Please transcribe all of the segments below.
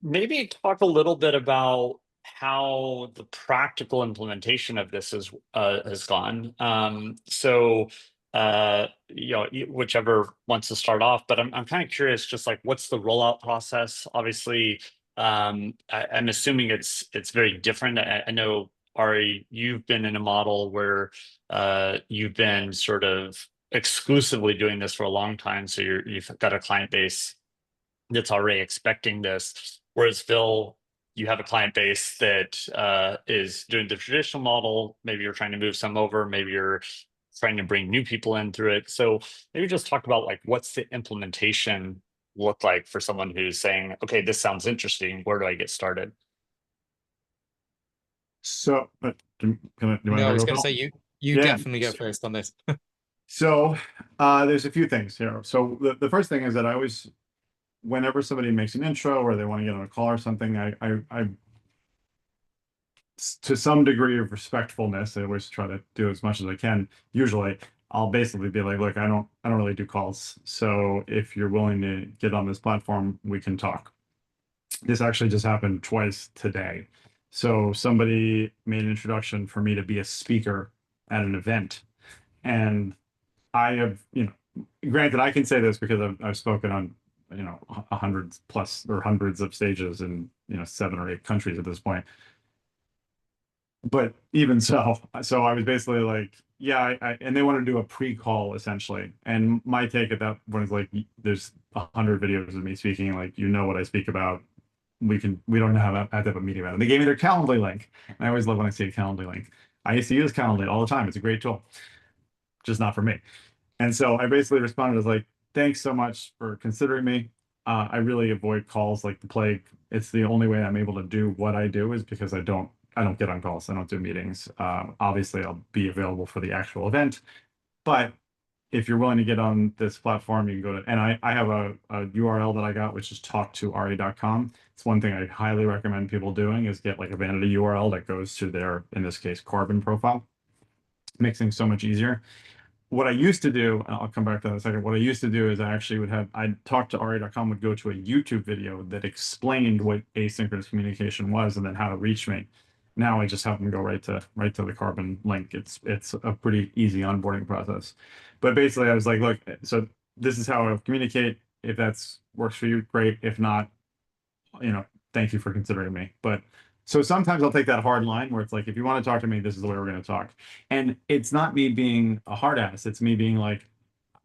Maybe talk a little bit about how the practical implementation of this has gone. Whichever wants to start off, but I'm kind of curious, just like what's the rollout process? Obviously, I'm assuming it's very different. I know Ari, you've been in a model where you've been sort of exclusively doing this for a long time, so you've got a client base that's already expecting this. Whereas Phil, you have a client base that is doing the traditional model. Maybe you're trying to move some over. Maybe you're trying to bring new people in through it. So maybe just talk about like what's the implementation look like for someone who's saying, okay, this sounds interesting. Where do I get started? So, do you want No, I to was go, going to Phil? say you Yeah. definitely go first on this. So, there's a few things here. So the first thing is that I always, whenever somebody makes an intro or they want to get on a call or something, to some degree of respectfulness, I always try to do as much as I can. Usually, I'll basically be like, look, I don't really do calls. So if you're willing to get on this platform, we can talk. This actually just happened twice today. So somebody made an introduction for me to be a speaker at an event. And I have, granted, I can say this because I've spoken on, hundreds plus or hundreds of stages in, 7 or 8 countries at this point. But even so I was basically like, yeah, and they want to do a pre-call essentially. And my take at that one is like, there's 100 videos of me speaking, like, what I speak about. We don't have to have a meeting about it. They gave me their Calendly link. And I always love when I see a Calendly link. I used to use Calendly all the time. It's a great tool, just not for me. And so I basically responded as like, thanks so much for considering me. I really avoid calls like the plague. It's the only way I'm able to do what I do is because I don't get on calls. I don't do meetings. Obviously, I'll be available for the actual event, but if you're willing to get on this platform, you can go to, and I have a URL that I got, which is talkto.com. It's one thing I highly recommend people doing is get like a vanity URL that goes to their, in this case, carbon profile. Makes things so much easier. What I used to do, and I'll come back to that in a second. What I used to do is I'd talk to Ari.com, would go to a YouTube video that explained what asynchronous communication was and then how to reach me. Now I just have them go right to the Carbon link. It's a pretty easy onboarding process. But basically I was like, look, so this is how I'll communicate. If that's works for you, great. If not, thank you for considering me. But so sometimes I'll take that hard line where it's like, if you want to talk to me, this is the way we're going to talk. And it's not me being a hard ass. It's me being like,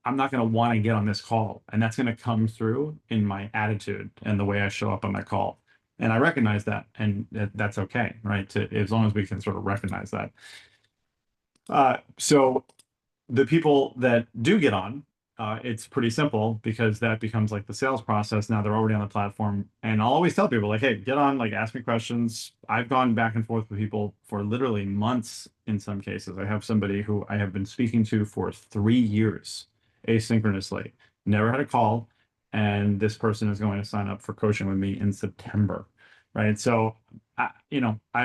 I'm not going to want to get on this call. And that's going to come through in my attitude and the way I show up on that call. And I recognize that. And that's okay, right? As long as we can sort of recognize that. So the people that do get on, it's pretty simple because that becomes like the sales process. Now they're already on the platform. And I'll always tell people like, hey, get on, like ask me questions. I've gone back and forth with people for literally months in some cases. I have somebody who I have been speaking to for 3 years asynchronously, never had a call. And this person is going to sign up for coaching with me in September. Right. So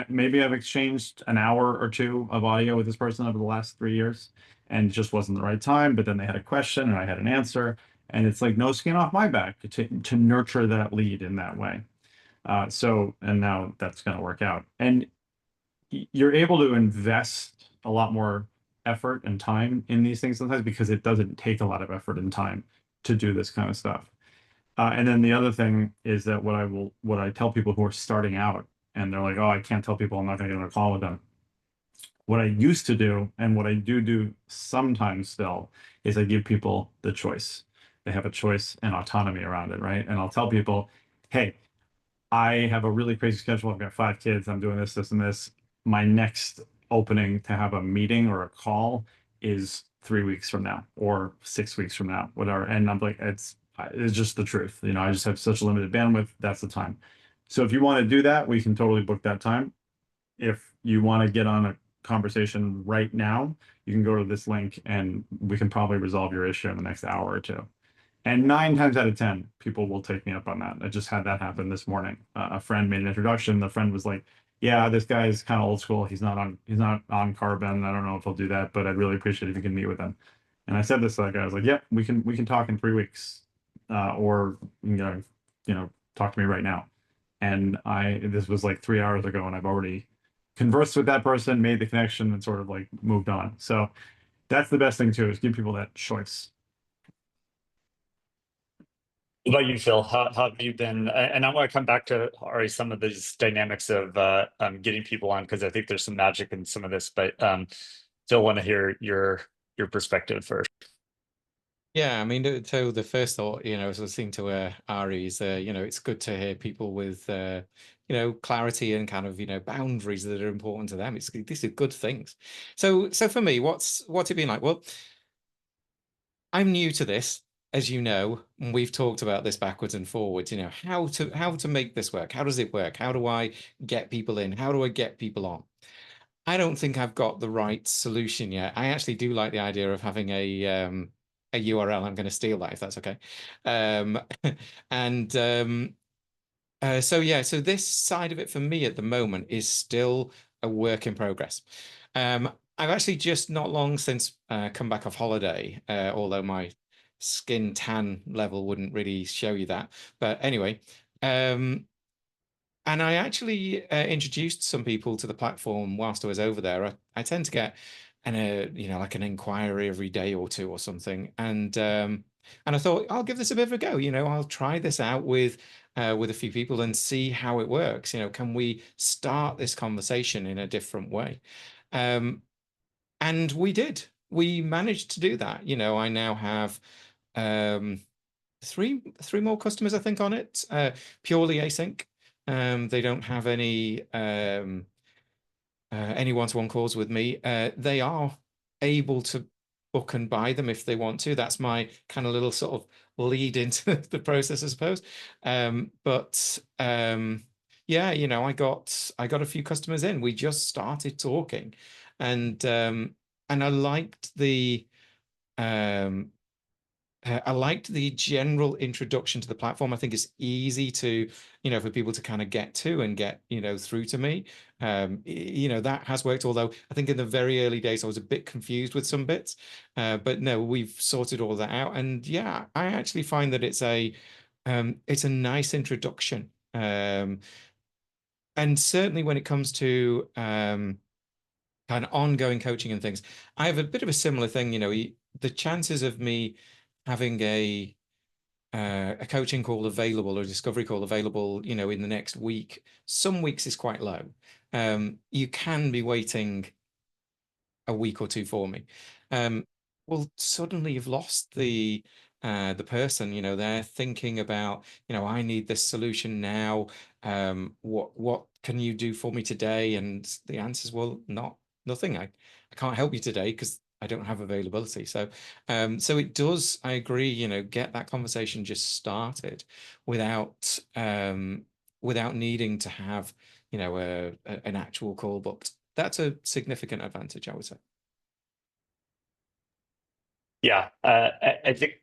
maybe I've exchanged an hour or two of audio with this person over the last 3 years and it just wasn't the right time. But then they had a question and I had an answer. And it's like no skin off my back to nurture that lead in that way. And now that's going to work out. And you're able to invest a lot more effort and time in these things sometimes because it doesn't take a lot of effort and time to do this kind of stuff. And then the other thing is that what I tell people who are starting out and they're like, oh, I can't tell people I'm not going to get on a call with them. What I used to do and what I do sometimes still is I give people the choice. They have a choice and autonomy around it, right? And I'll tell people, hey, I have a really crazy schedule. I've got 5 kids. I'm doing this, this, and this. My next opening to have a meeting or a call is 3 weeks from now or 6 weeks from now, whatever. And I'm like, it's just the truth. I just have such limited bandwidth. That's the time. So if you want to do that, we can totally book that time. If you want to get on a conversation right now, you can go to this link and we can probably resolve your issue in the next hour or two. And 9 times out of 10, people will take me up on that. I just had that happen this morning. A friend made an introduction. The friend was like, "Yeah, this guy is kind of old school. He's not on Carbon. I don't know if he'll do that, but I'd really appreciate if you can meet with him." And I said this to that guy. I was like, "Yep, we can talk in 3 weeks, or talk to me right now." And this was like 3 hours ago, and I've already conversed with that person, made the connection, and sort of like moved on. So that's the best thing too, is give people that choice. What about you, Phil? How have you been? And I want to come back to Ari some of these dynamics of getting people on, because I think there's some magic in some of this. But still want to hear your perspective first. Yeah, I mean, so the first thought, as I was listening to Ari, is, it's good to hear people with, clarity and kind of, boundaries that are important to them. These are good things. So for me, what's it been like? Well, I'm new to this, as you know, and we've talked about this backwards and forwards. How to make this work? How does it work? How do I get people in? How do I get people on? I don't think I've got the right solution yet. I actually do like the idea of having a URL. I'm going to steal that if that's okay. Um, and so yeah, so this side of it for me at the moment is still a work in progress. I've actually just not long since come back off holiday, although my skin tan level wouldn't really show you that. But anyway, and I actually introduced some people to the platform whilst I was over there. I tend to get like an inquiry every day or two or something, and I thought I'll give this a bit of a go. I'll try this out with a few people and see how it works. Can we start this conversation in a different way? And we did. We managed to do that. I now have um, three more customers, I think, on it, purely async. They don't have any one-to-one calls with me. They are able to book and buy them if they want to. That's my kind of little sort of lead into the process, I suppose. But yeah, I got a few customers in. We just started talking, and um, I liked the general introduction to the platform. I think it's easy to, for people to kind of get to and get, through to me. That has worked. Although I think in the very early days, I was a bit confused with some bits. But no, we've sorted all that out. And yeah, I actually find that it's a nice introduction. And certainly when it comes to kind of ongoing coaching and things, I have a bit of a similar thing. The chances of me having a coaching call available or a discovery call available, in the next week, some weeks is quite low. You can be waiting a week or two for me. Well, suddenly you've lost the person. They're thinking about, I need this solution now. What can you do for me today? And the answer is, well, nothing. I can't help you today because I don't have availability. So it does, I agree, get that conversation just started without without needing to have, an actual call booked. That's a significant advantage, I would say. Yeah, I think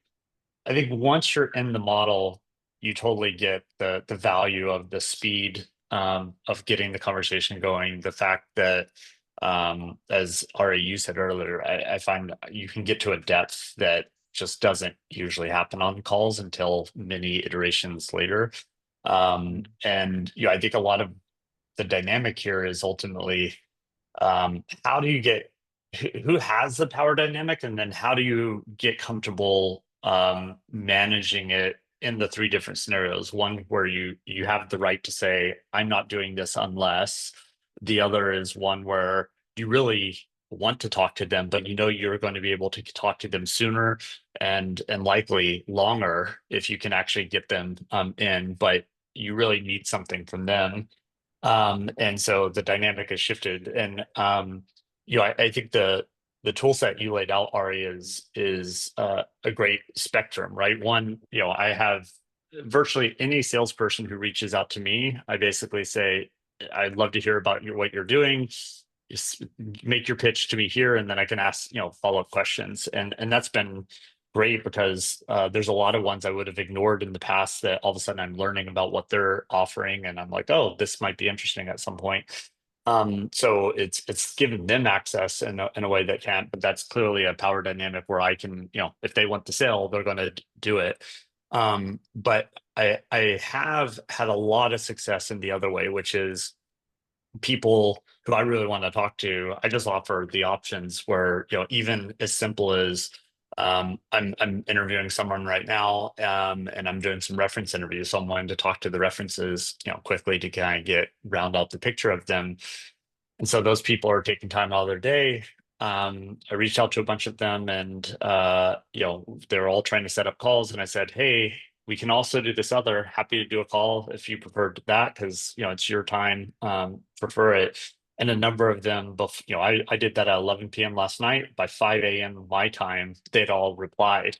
once you're in the model, you totally get the value of the speed of getting the conversation going. The fact that, as Ari, you said earlier, I find you can get to a depth that just doesn't usually happen on calls until many iterations later. And I think a lot of the dynamic here is ultimately, how do you get who has the power dynamic, and then how do you get comfortable managing it in the three different scenarios? One where you have the right to say, I'm not doing this unless. The other is one where you really want to talk to them, but you're going to be able to talk to them sooner and likely longer if you can actually get them in, but you really need something from them. And so the dynamic has shifted. And I think the tool set you laid out, Ari, is a great spectrum, right? One, I have virtually any salesperson who reaches out to me, I basically say, I'd love to hear about what you're doing. Just make your pitch to me here, and then I can ask, follow-up questions. And that's been great because there's a lot of ones I would have ignored in the past that all of a sudden I'm learning about what they're offering, and I'm like, oh, this might be interesting at some point. So it's given them access in a way that can't, but that's clearly a power dynamic where I can, if they want the sale, they're going to do it. But I have had a lot of success in the other way, which is people who I really want to talk to. I just offer the options where, even as simple as I'm interviewing someone right now, and I'm doing some reference interviews. So I'm wanting to talk to the references, quickly to kind of round out the picture of them. And so those people are taking time out of their day. I reached out to a bunch of them, and they're all trying to set up calls. And I said, hey, we can also do this other. Happy to do a call if you prefer that, because it's your time. Prefer it. And a number of them, both, I did that at 11 p.m. last night. By 5 a.m. my time, they'd all replied.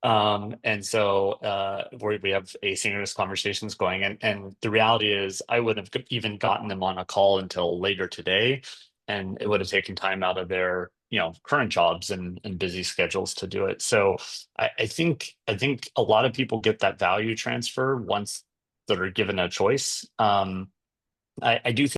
And so we have asynchronous conversations going, and the reality is I wouldn't have even gotten them on a call until later today, and it would have taken time out of their current jobs and busy schedules to do it. So I think a lot of people get that value transfer once they're given a choice. I do think